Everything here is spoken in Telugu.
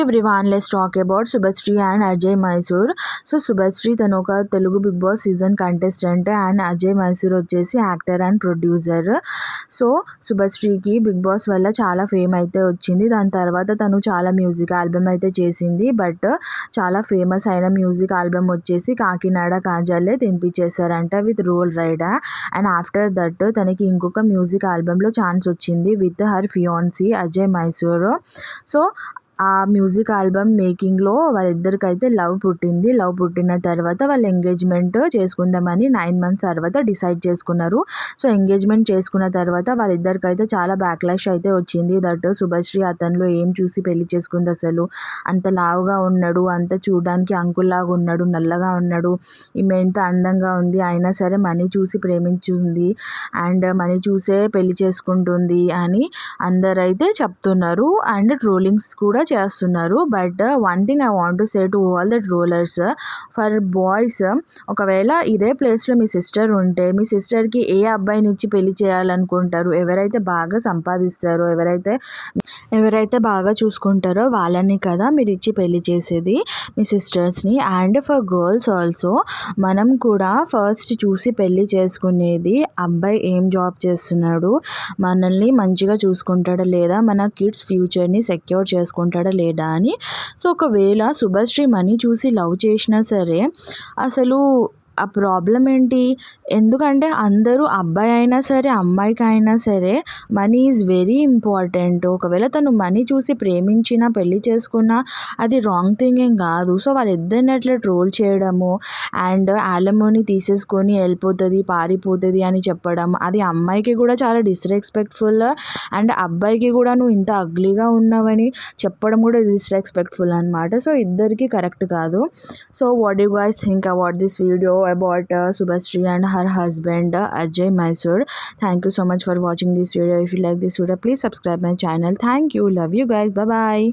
Everyone, let's talk about Shubhashree and Ajay Mysore. So Shubhashree తను ఒక Telugu Bigg Boss season contestant and Ajay Mysore వచ్చేసి యాక్టర్ అండ్ ప్రొడ్యూసర్. సో శుభశ్రీకి బిగ్ బాస్ వల్ల చాలా ఫేమ్ అయితే వచ్చింది. దాని తర్వాత తను చాలా మ్యూజిక్ ఆల్బమ్ అయితే చేసింది. బట్ చాలా ఫేమస్ అయిన మ్యూజిక్ ఆల్బమ్ వచ్చేసి కాకినాడ కాజాలే తినిపించేశారంట with Roll Rida. And after that తనకి ఇంకొక మ్యూజిక్ ఆల్బంలో ఛాన్స్ వచ్చింది with her fiance Ajay Mysore. So ఆ మ్యూజిక్ ఆల్బమ్ మేకింగ్లో వాళ్ళిద్దరికైతే లవ్ పుట్టింది. లవ్ పుట్టిన తర్వాత వాళ్ళు ఎంగేజ్మెంట్ చేసుకుందామని 9 months తర్వాత డిసైడ్ చేసుకున్నారు. సో ఎంగేజ్మెంట్ చేసుకున్న తర్వాత వాళ్ళిద్దరికైతే చాలా బ్యాక్లాష్ అయితే వచ్చింది. దట్ శుభశ్రీ అతనిలో ఏం చూసి పెళ్లి చేసుకుంది, అసలు అంత లావుగా ఉన్నాడు, అంత చూడడానికి అంకుల్లాగా ఉన్నాడు, నల్లగా ఉన్నాడు, ఈమె ఎంత అందంగా ఉంది, అయినా సరే మనీ చూసి ప్రేమించుంది అండ్ మనీ చూసే పెళ్లి చేసుకుంటుంది అని అందరైతే చెప్తున్నారు అండ్ ట్రోలింగ్స్ కూడా చేస్తున్నారు. But one thing I want to say to all the trollers, for boys, ఒకవేళ ఇదే ప్లేస్లో మీ సిస్టర్ ఉంటే మీ సిస్టర్కి ఏ అబ్బాయిని ఇచ్చి పెళ్లి చేయాలనుకుంటారు? ఎవరైతే బాగా సంపాదిస్తారో, ఎవరైతే బాగా చూసుకుంటారో వాళ్ళని కదా మీరు ఇచ్చి పెళ్లి చేసేది, మీ సిస్టర్స్ని. అండ్ ఫర్ గర్ల్స్ ఆల్సో, మనం కూడా ఫస్ట్ చూసి పెళ్లి చేసుకునేది అబ్బాయి ఏం జాబ్ చేస్తున్నాడు, మనల్ని మంచిగా చూసుకుంటాడా లేదా, మన కిడ్స్ ఫ్యూచర్ని సెక్యూర్ చేసుకుంటాడా లేదా అని. సో ఒకవేళ శుభశ్రీ మనీ చూసి లవ్ చేసినా సరే అసలు ఆ ప్రాబ్లం ఏంటి? ఎందుకంటే అందరూ అబ్బాయి అయినా సరే అమ్మాయికి అయినా సరే మనీ ఈజ్ వెరీ ఇంపార్టెంట్. ఒకవేళ తను మనీ చూసి ప్రేమించినా పెళ్లి చేసుకున్నా అది రాంగ్ థింగ్ ఏం కాదు. సో వాళ్ళిద్దరిని అట్లా ట్రోల్ చేయడము అండ్ యాలమోని తీసేసుకొని వెళ్ళిపోతుంది, పారిపోతుంది అని చెప్పడం, అది అమ్మాయికి కూడా చాలా డిస్రెస్పెక్ట్ఫుల్ అండ్ అబ్బాయికి కూడా నువ్వు ఇంత అగ్లీగా ఉన్నావని చెప్పడం కూడా డిస్రెస్పెక్ట్ఫుల్ అనమాట. సో ఇద్దరికి కరెక్ట్ కాదు. So what you guys think about this video about Subhasri and her husband Ajay Mysore? Thank you so much for watching this video. If you like this video, please subscribe my channel. Thank you. Love you guys. Bye bye.